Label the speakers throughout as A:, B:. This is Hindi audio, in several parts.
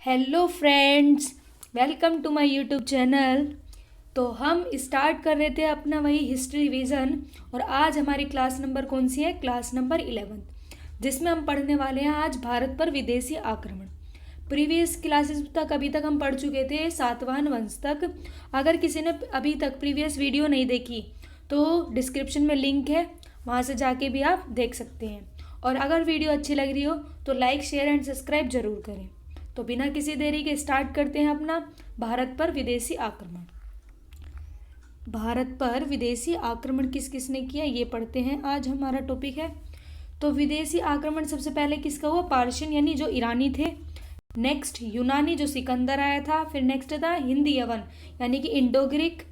A: Hello friends, welcome to my YouTube channel. तो हम स्टार्ट कर रहे थे अपना वही हिस्ट्री रिवीजन। और आज हमारी क्लास नंबर कौन सी है? क्लास नंबर 11, जिसमें हम पढ़ने वाले हैं आज भारत पर विदेशी आक्रमण। प्रीवियस क्लासेस तक अभी तक हम पढ़ चुके थे सातवाहन वंश तक। अगर किसी ने अभी तक प्रीवियस वीडियो नहीं देखी तो डिस्क्रिप्शन में लिंक है, वहाँ से जाके भी आप देख सकते हैं। और अगर वीडियो अच्छी लग रही हो तो लाइक, शेयर एंड सब्सक्राइब जरूर करें। तो बिना किसी देरी के स्टार्ट करते हैं अपना भारत पर विदेशी आक्रमण। भारत पर विदेशी आक्रमण किस किसने किया ये पढ़ते हैं, आज हमारा टॉपिक है। तो विदेशी आक्रमण सबसे पहले किसका हुआ? पार्शियन यानी जो ईरानी थे। नेक्स्ट यूनानी जो सिकंदर आया था। फिर नेक्स्ट था हिंदी यवन यानी कि इंडो ग्रीक।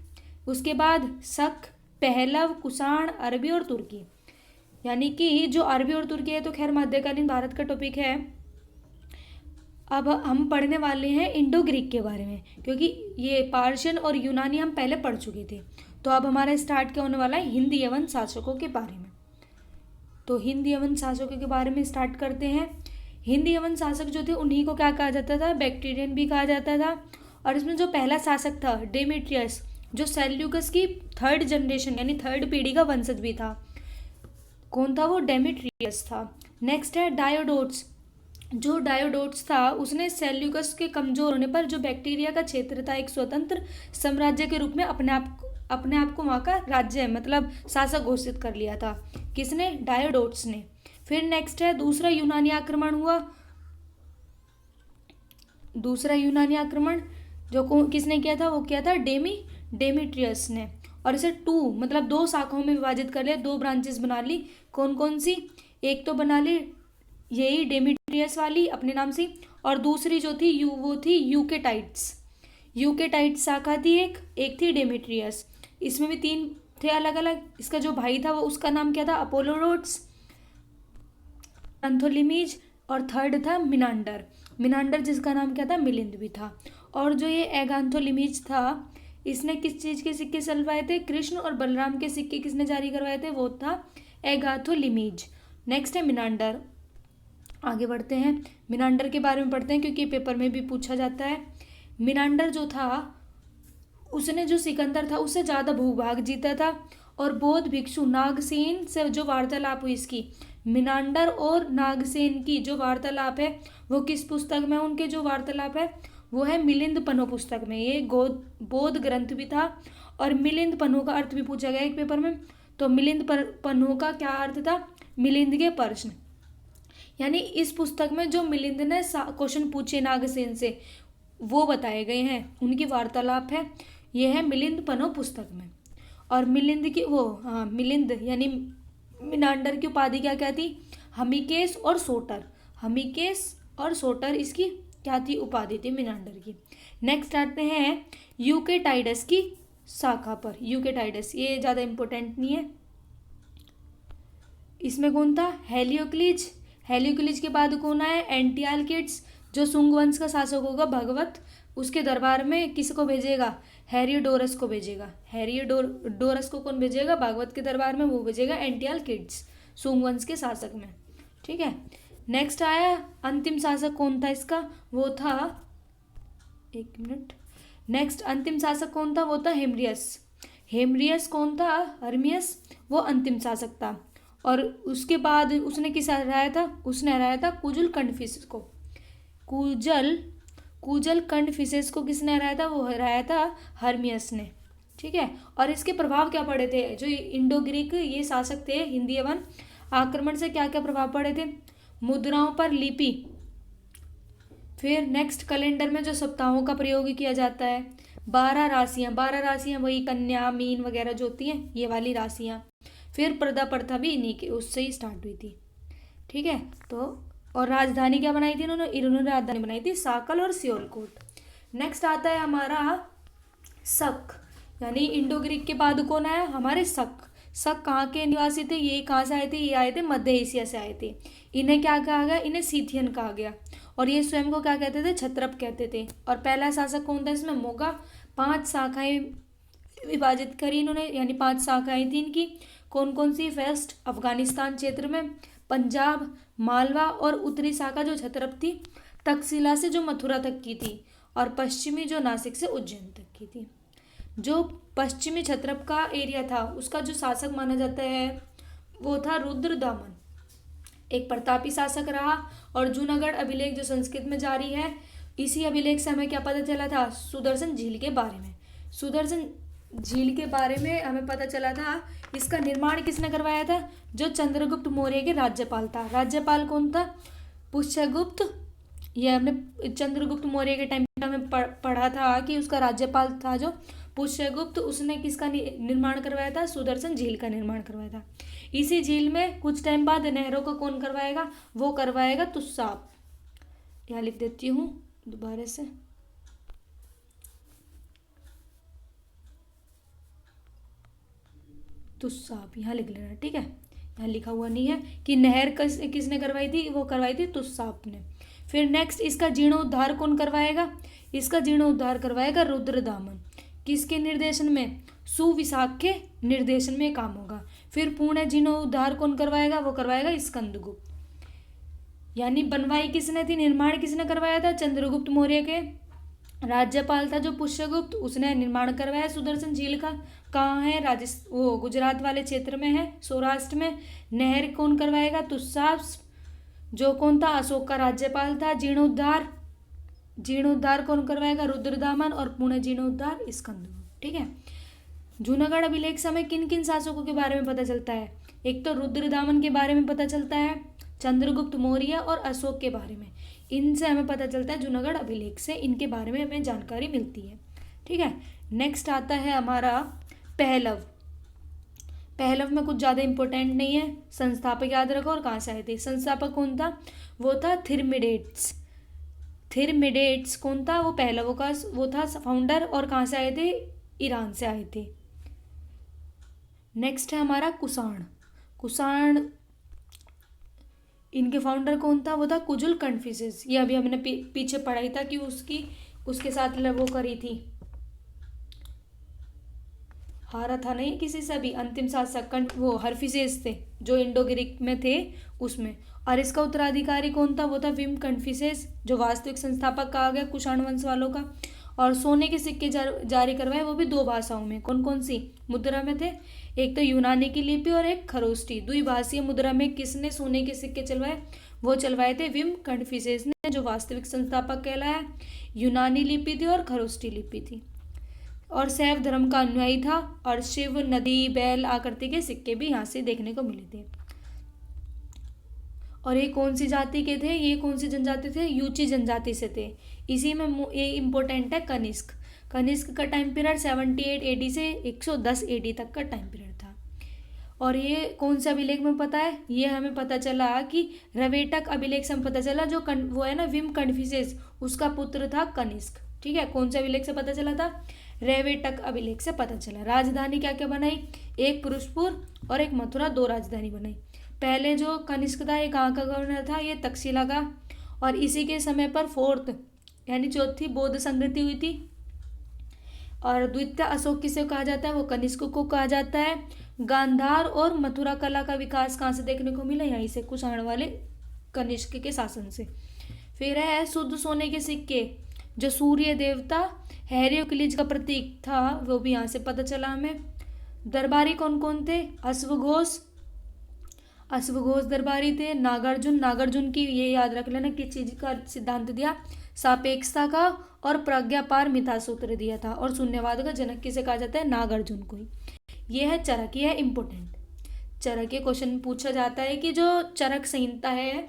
A: उसके बाद शक, पहलव, कुषाण, अरबी और तुर्की। यानी कि जो अरबी और तुर्की है तो खैर मध्यकालीन भारत का टॉपिक है। अब हम पढ़ने वाले हैं इंडो ग्रीक के बारे में, क्योंकि ये पार्शियन और यूनानी हम पहले पढ़ चुके थे। तो अब हमारा स्टार्ट क्या होने वाला है? हिंदी यवन शासकों के बारे में। तो हिंदी यवन शासकों के बारे में स्टार्ट करते हैं। हिंदी यवन शासक जो थे उन्हीं को क्या कहा जाता था? बैक्टीरियन भी कहा जाता था। और इसमें जो पहला शासक था डेमेट्रियस, जो सेल्यूकस की थर्ड जनरेशन यानी थर्ड पीढ़ी का वंशज भी था। कौन था वो? डेमेट्रियस था। नेक्स्ट है डायोडोट्स। जो डायोडोट्स था उसने सेल्यूकस के कमजोर होने पर जो बैक्टीरिया का क्षेत्र था एक स्वतंत्र साम्राज्य के रूप में अपने आप को वहाँ का राज्य मतलब शासक घोषित कर लिया था। किसने? डायोडोट्स ने। फिर नेक्स्ट है दूसरा यूनानी आक्रमण हुआ। दूसरा यूनानी आक्रमण जो किसने किया था? वो किया था डेमेट्रियस ने। और इसे टू मतलब दो शाखाओं में विभाजित कर लिया, दो ब्रांचेस बना ली। कौन कौन सी? एक तो बना ली यही डेमेट्रियस वाली अपने नाम से, और दूसरी जो थी वो थी यूकेटाइट्स। यूकेटाइट्स शाखा थी एक थी डेमेट्रियस। इसमें भी तीन थे अलग अलग। इसका जो भाई था वो उसका नाम क्या था? अपोलोडोट्स, एंथोलिमीज, और थर्ड था मिनांडर जिसका नाम क्या था? मिलिंद भी था। और जो ये एगांथोलिमीज था इसने किस चीज़ के सिक्के चलवाए थे? कृष्ण और बलराम के सिक्के किसने जारी करवाए थे? वो था एगाथोलिमीज। नेक्स्ट है मिनांडर। आगे बढ़ते हैं, मिनांडर के बारे में पढ़ते हैं क्योंकि पेपर में भी पूछा जाता है। मिनांडर जो था उसने जो सिकंदर था उससे ज़्यादा भूभाग जीता था। और बौद्ध भिक्षु नागसेन से जो वार्तालाप हुई इसकी, मिनांडर और नागसेन की जो वार्तालाप है वो किस पुस्तक में? उनके जो वार्तालाप है वो है मिलिंद पन्हो पुस्तक में। ये बौद्ध ग्रंथ भी था। और मिलिंद पन्हो का अर्थ भी पूछा गया एक पेपर में। तो मिलिंद पन्हो का क्या अर्थ था? मिलिंद के प्रश्न। यानी इस पुस्तक में जो मिलिंद ने क्वेश्चन पूछे नागसेन से वो बताए गए हैं, उनकी वार्तालाप है। ये है मिलिंद पन्हो पुस्तक में। और मिलिंद की मिलिंद यानी मिनांडर की उपाधि क्या क्या थी? हमीकेस और सोटर। हमीकेस और सोटर इसकी क्या थी? उपाधि थी मिनांडर की। नेक्स्ट आते हैं यूकेटाइडस की शाखा पर। यूकेटाइडस ये ज़्यादा इम्पोर्टेंट नहीं है। इसमें कौन था? हेलियोक्लिज। हेलियोक्लिज के बाद कौन आया? एंटियालकिड्स, जो सुंग वंश का शासक होगा भगवत, उसके दरबार में किसको भेजेगा? हेरियोडोरस को भेजेगा। हेरियोडोरस को कौन भेजेगा? भागवत के दरबार में वो भेजेगा एंटियालकिड्स, सुंग वंश के शासक में। ठीक है। नेक्स्ट आया अंतिम शासक कौन था इसका? वो था, एक मिनट, नेक्स्ट अंतिम शासक कौन था? वो था हेमरियस। हेमरियस कौन था? हर्मियस, वो अंतिम शासक था। और उसके बाद उसने किस हराया था? उसने हराया था कुजल कंडफिसेस को। कुजल कंडफिसेस को किसने हराया था? वो हराया था हर्मियस ने। ठीक है। और इसके प्रभाव क्या पड़े थे? जो इंडो ग्रीक ये शासक थे हिंदी यवन आक्रमण से क्या क्या प्रभाव पड़े थे? मुद्राओं पर लिपि। फिर नेक्स्ट कैलेंडर में जो सप्ताहों का प्रयोग किया जाता है। 12 राशियां वही कन्या, मीन वगैरह जो होती हैं ये वाली राशियां। फिर पर्दा प्रथा भी इन्हीं के उससे ही स्टार्ट हुई थी। ठीक है। तो और राजधानी क्या बनाई थी इन्होंने राजधानी बनाई थी साकल और सियोलकोट। नेक्स्ट आता है हमारा शक, यानी इंडो ग्रीक के बाद कौन आया? हमारे शक। शक कहाँ के निवासी थे? ये कहाँ से आए थे? ये आए थे मध्य एशिया से आए थे। इन्हें क्या कहा गया? इन्हें सीथियन कहा गया। और ये स्वयं को क्या कहते थे? क्षत्रप कहते थे। और पहला शासक कौन था इसमें? मोगा। 5 शाखाएं विभाजित करी इन्होंने, यानी 5 शाखाएं थी इनकी। कौन कौन सी? फर्स्ट अफगानिस्तान क्षेत्र में, पंजाब, मालवा, और उत्तरी शाखा जो क्षत्रप थी तक्षशिला से जो मथुरा तक की थी, और पश्चिमी जो नासिक से उज्जैन तक की थी। जो पश्चिमी क्षत्रप का एरिया था उसका जो शासक माना जाता है वो था रुद्रदामन, एक प्रतापी शासक रहा। और जूनागढ़ अभिलेख जो संस्कृत में जारी है, इसी अभिलेख से हमें क्या पता चला था, सुदर्शन झील के बारे में। सुदर्शन झील के बारे में हमें पता चला था। इसका निर्माण किसने करवाया था, जो चंद्रगुप्त मौर्य के राज्यपाल था। राज्यपाल कौन था, पुष्यगुप्त। ये हमने चंद्रगुप्त मौर्य के टाइम पे हमें पढ़ा था कि उसका राज्यपाल था जो पुष्यगुप्त, उसने किसका निर्माण करवाया था, सुदर्शन झील का निर्माण करवाया था। इसी झील में कुछ टाइम बाद नहरों को कौन करवाएगा, वो करवाएगा तुसाप। यहाँ लिख देती हूँ दोबारा से, तुसाप यहाँ लिख लेना, ठीक है। यहाँ लिखा हुआ नहीं है कि नहर किसने करवाई थी, वो करवाई थी तुसाप ने। फिर नेक्स्ट, इसका जीर्णोद्धार कौन करवाएगा, इसका जीर्णोद्धार करवाएगा रुद्रदामन। किसके निर्देशन में, सुविशाख के निर्देशन में काम होगा। फिर पुणे जीर्णोद्धार कौन करवाएगा, वो करवाएगा स्कंदगुप्त। यानी बनवाई किसने थी, निर्माण किसने करवाया था, चंद्रगुप्त मौर्य के राज्यपाल था जो पुष्यगुप्त, उसने निर्माण करवाया सुदर्शन झील का। कहाँ है, वो गुजरात वाले क्षेत्र में है, सौराष्ट्र में। नहर कौन करवाएगा, तुसाप, जो कौन था, अशोक का राज्यपाल था। जीर्णोद्धार कौन करवाएगा, रुद्रदामन। और पुणे जीर्णोद्धार स्कंदगुप्त, ठीक है। जूनागढ़ अभिलेख से हमें किन किन शासकों के बारे में पता चलता है, एक तो रुद्रदामन के बारे में पता चलता है, चंद्रगुप्त मौर्य और अशोक के बारे में, इनसे हमें पता चलता है। जूनागढ़ अभिलेख से इनके बारे में हमें जानकारी मिलती है, ठीक है। नेक्स्ट आता है हमारा पहलव। पहलव में कुछ ज़्यादा इंपॉर्टेंट नहीं है, संस्थापक याद रखो और कहाँ से आए थे। संस्थापक कौन था, वो था थिरमिडेट्स। थिरमिडेट्स कौन था, वो पहलवों का वो था फाउंडर, और कहाँ से आए थे, ईरान से आए थे। नेक्स्ट है हमारा कुषाण। कुषाण, इनके फाउंडर कौन था, वो था कुजुल कन्फ्यूशियस। ये अभी हमने पीछे पढ़ाई था कि उसके साथ वो करी थी, हारा था नहीं किसी से भी, अंतिम शासक वो हर्फिसेस थे जो इंडो ग्रीक में थे उसमें। और इसका उत्तराधिकारी कौन था, वो था विम कन्फ्यूशियस, जो वास्तविक संस्थापक कहा गया कुषाण वंश वालों का। और सोने के सिक्के जारी करवाए, वो भी 2 भाषाओं में। कौन कौन सी मुद्रा में थे, एक तो यूनानी की लिपि और एक खरोष्टी। द्विभाषीय मुद्रा में किसने सोने के सिक्के चलवाए, वो चलवाए थे विम कन्फ्यूशियस ने, जो वास्तविक संस्थापक कहलाया। यूनानी लिपि थी और खरोष्टी लिपि थी, और शैव धर्म का अनुयायी था। और शिव, नदी, बैल आकृति के सिक्के भी यहाँ से देखने को मिले थे। और ये कौन सी जाति के थे, ये कौन सी जनजाति थे, यूची जनजाति से थे। इसी में ये इम्पोर्टेंट है कनिष्क। कनिष्क का टाइम पीरियड 78 AD से 110 AD तक का टाइम पीरियड था। और ये कौन सा अभिलेख में पता है, ये हमें पता चला कि रवेटक अभिलेख से हमें पता चला, जो वो है ना विम कन्फ्यूशियस, उसका पुत्र था कनिष्क, ठीक है। कौन से अभिलेख से पता चला था, रेवेटक अभिलेख से पता चला। राजधानी क्या क्या बनाई, एक पुरुषपुर और एक मथुरा, 2 राजधानी बनाई। पहले जो कनिष्क था ये कहाँ का गवर्नर था, ये तक्षशिला का। और इसी के समय पर 4th यानी चौथी बौद्ध संस्कृति हुई थी। और द्वितीय अशोक किसे कहा जाता है, वो कनिष्क को कहा जाता है। गांधार और मथुरा कला का विकास कहाँ से देखने को मिला, यहीं से कुषाण वाले कनिष्क के शासन से। फिर है शुद्ध सोने के सिक्के, जो सूर्य देवता हेरियोक्लिज का प्रतीक था, वो भी यहाँ से पता चला हमें। दरबारी कौन कौन थे, अश्वघोष दरबारी थे। नागार्जुन की ये याद रख लेना किस चीज का सिद्धांत दिया, सापेक्षता का और प्रज्ञापार मिथा सूत्र दिया था। और शून्यवाद का जनक किसे कहा जाता है, नागार्जुन को ही। ये है चरक, ये है इम्पोर्टेंट। चरक, ये क्वेश्चन पूछा जाता है कि जो चरक संहिता है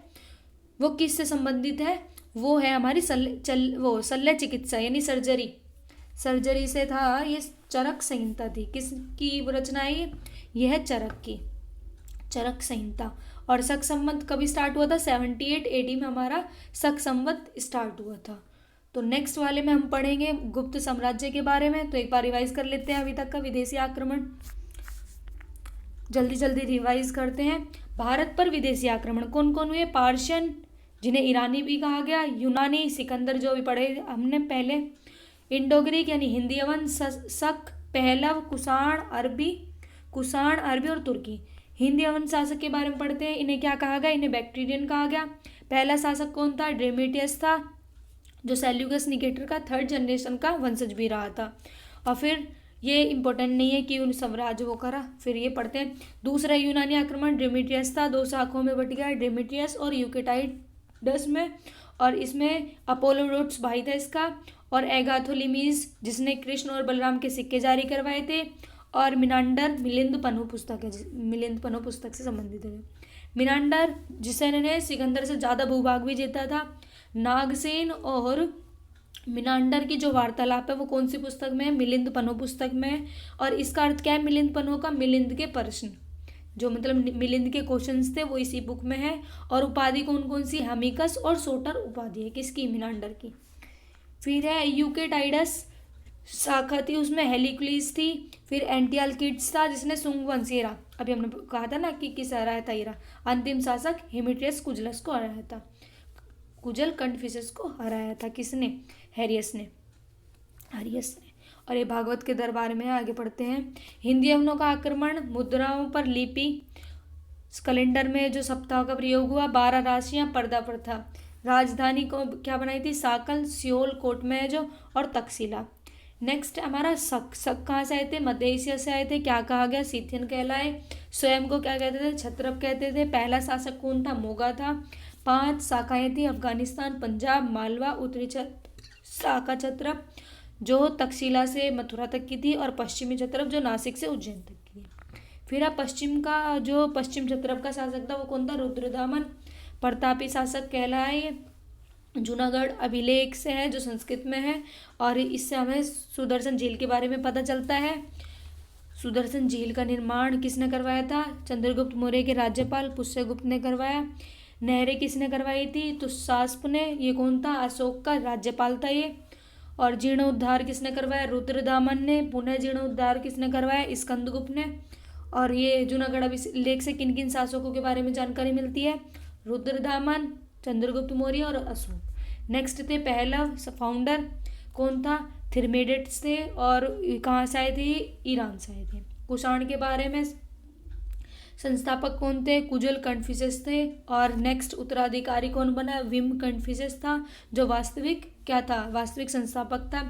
A: वो किससे संबंधित है, वो है हमारी शल्य चिकित्सा यानी सर्जरी से था। ये चरक संहिता थी, किसकी रचना है, ये है चरक की, चरक संहिता। और शक संवत कभी स्टार्ट हुआ था, 78 AD में हमारा शक संवत स्टार्ट हुआ था। तो नेक्स्ट वाले में हम पढ़ेंगे गुप्त साम्राज्य के बारे में। तो एक बार रिवाइज कर लेते हैं अभी तक का विदेशी आक्रमण, जल्दी जल्दी रिवाइज करते हैं। भारत पर विदेशी आक्रमण कौन कौन हुए, पार्शियन जिन्हें ईरानी भी कहा गया, यूनानी सिकंदर जो भी पढ़े हमने पहले, इंडो ग्रीक यानी हिंदी यवन, शक, पहलव, कुषाण अरबी और तुर्की। हिंदी यवन शासक के बारे में पढ़ते हैं, इन्हें क्या कहा गया, इन्हें बैक्ट्रियन कहा गया। पहला शासक कौन था? डेमेट्रियस था, जो सेल्यूकस निकेटर का 3rd जनरेशन का वंशज भी रहा था। और फिर ये इंपॉर्टेंट नहीं है कि उन साम्राज्य वो करा, फिर ये पढ़ते हैं। दूसरा यूनानी आक्रमण डेमेट्रियस था, 2 शाखाओं में बट गया, डेमेट्रियस और यूकेटाइडस में। और इसमें अपोलोडोट्स भाई था इसका, और एगाथोलिमीज जिसने कृष्ण और बलराम के सिक्के जारी करवाए थे, और मिनांडर मिलिंद पन्नु पुस्तक है, मिलिंद पन्नु पुस्तक से संबंधित है। मिनांडर जिसने सिकंदर से ज़्यादा भूभाग भी जीता था। नागसेन और मिनांडर की जो वार्तालाप है वो कौन सी पुस्तक में है? मिलिंद पन्नु पुस्तक में है। और इसका अर्थ क्या है मिलिंद पन्नु का? मिलिंद के प्रश्न, जो मतलब मिलिंद के क्वेश्चंस थे वो इसी बुक में है। और उपाधि कौन कौन सी? हेमिकस और सोटर उपाधि है किसकी? मिनांडर की। फिर है यूकेटाइडस शाखा थी, उसमें हेलिक्लीस थी। फिर एंटियालकिड्स था जिसने सुंग वंशीय रहा, अभी हमने कहा था ना कि किस हराया था हीरा। अंतिम शासक हेमिट्रियस कुजलस को हराया था, कुजल कंडफिसस को हराया था किसने? हैरियस ने। और ये भागवत के दरबार में आगे पढ़ते हैं। हिंदी अवनों का आक्रमण, मुद्राओं पर लिपि, कैलेंडर में जो सप्ताह का प्रयोग हुआ, 12 राशियां, पर्दा प्रथा। राजधानी को क्या बनाई थी? साकल, सियोल, कोटमेज और तक्षशिला। नेक्स्ट हमारा शक कहाँ से आए थे? मध्य एशिया से आए थे। क्या कहा गया? सीथियन कहलाए। स्वयं को क्या कहते थे? क्षत्रप कहते थे। पहला शासक कौन था? मोगा था। 5 शाखाएं थी, अफगानिस्तान, पंजाब, मालवा, उत्तरी शाखा क्षत्रप जो तक्षशिला से मथुरा तक की थी, और पश्चिमी क्षत्रप जो नासिक से उज्जैन तक की। फिर अब पश्चिम क्षत्रप का शासक था वो कौन था? रुद्रदामन। प्रतापी शासक कहलाए। जूनागढ़ अभिलेख से है जो संस्कृत में है, और इससे हमें सुदर्शन झील के बारे में पता चलता है। सुदर्शन झील का निर्माण किसने करवाया था? चंद्रगुप्त मौर्य के राज्यपाल पुष्यगुप्त ने करवाया। नहरें किसने करवाई थी? तुषास्प ने। ये कौन था? अशोक का राज्यपाल था ये। और जीर्णोद्धार किसने करवाया? रुद्रदामन ने। पुनः जीर्णोद्धार किसने करवाया? स्कंदगुप्त ने। और ये जूनागढ़ अभिलेख से किन किन शासकों के बारे में जानकारी मिलती है? रुद्रदामन, चंद्रगुप्त मौर्य और अशोक। नेक्स्ट थे पहला फाउंडर कौन था? थिर्मेडेट्स थे, और कहाँ से आए थे? ईरान से आए थे। कुषाण के बारे में संस्थापक कौन थे? कुजल कंफिशस थे। और नेक्स्ट उत्तराधिकारी कौन बना? विम कंफिशस था, जो वास्तविक क्या था? वास्तविक संस्थापक था,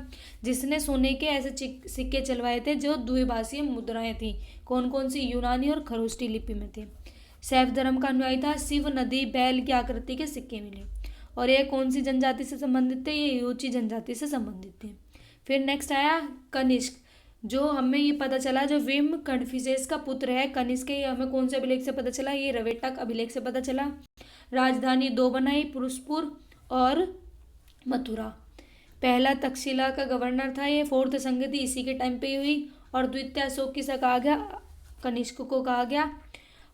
A: जिसने सोने के ऐसे सिक्के चलवाए थे जो द्विभाषीय मुद्राएं थी। कौन कौन सी? यूनानी और खरोष्टी लिपि में थे। शैव धर्म का अनुयायी था। शिव, नदी, बैल की आकृति के सिक्के मिले। और ये कौन सी जनजाति से संबंधित थे? ये योची जनजाति से संबंधित थे। फिर नेक्स्ट आया कनिष्क, जो हमें ये पता चला जो विम कंफिशस का पुत्र है कनिष्क, ये हमें कौन से अभिलेख से पता चला? ये रवेटक अभिलेख से पता चला। राजधानी 2 बनाई, पुरुषपुर और मथुरा। पहला तक्षशिला का गवर्नर था ये। 4th संगति इसी के टाइम पे हुई। और द्वितीय अशोक किसे कहा गया? कनिष्क को कहा गया।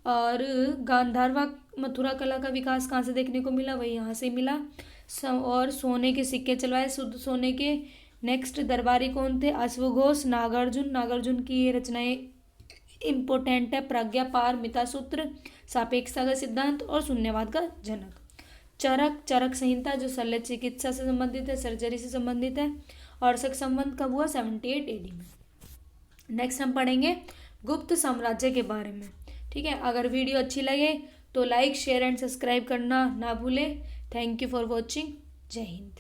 A: और गांधारवा मथुरा कला का विकास कहाँ से देखने को मिला? वही यहाँ से मिला। और सोने के सिक्के चलवाए, शुद्ध सोने के। नेक्स्ट दरबारी कौन थे? अश्वघोष, नागार्जुन की ये रचनाएं इम्पोर्टेंट है। प्रज्ञा पार, मिता सूत्र, सापेक्षता का सिद्धांत और शून्यवाद का जनक। चरक संहिता जो शल्य चिकित्सा से संबंधित है, सर्जरी से संबंधित है। और शक संबंध कब हुआ? 78 AD में। नेक्स्ट हम पढ़ेंगे गुप्त साम्राज्य के बारे में। ठीक है, अगर वीडियो अच्छी लगे तो लाइक, शेयर एंड सब्सक्राइब करना ना भूलें। Thank you for watching. जय हिंद।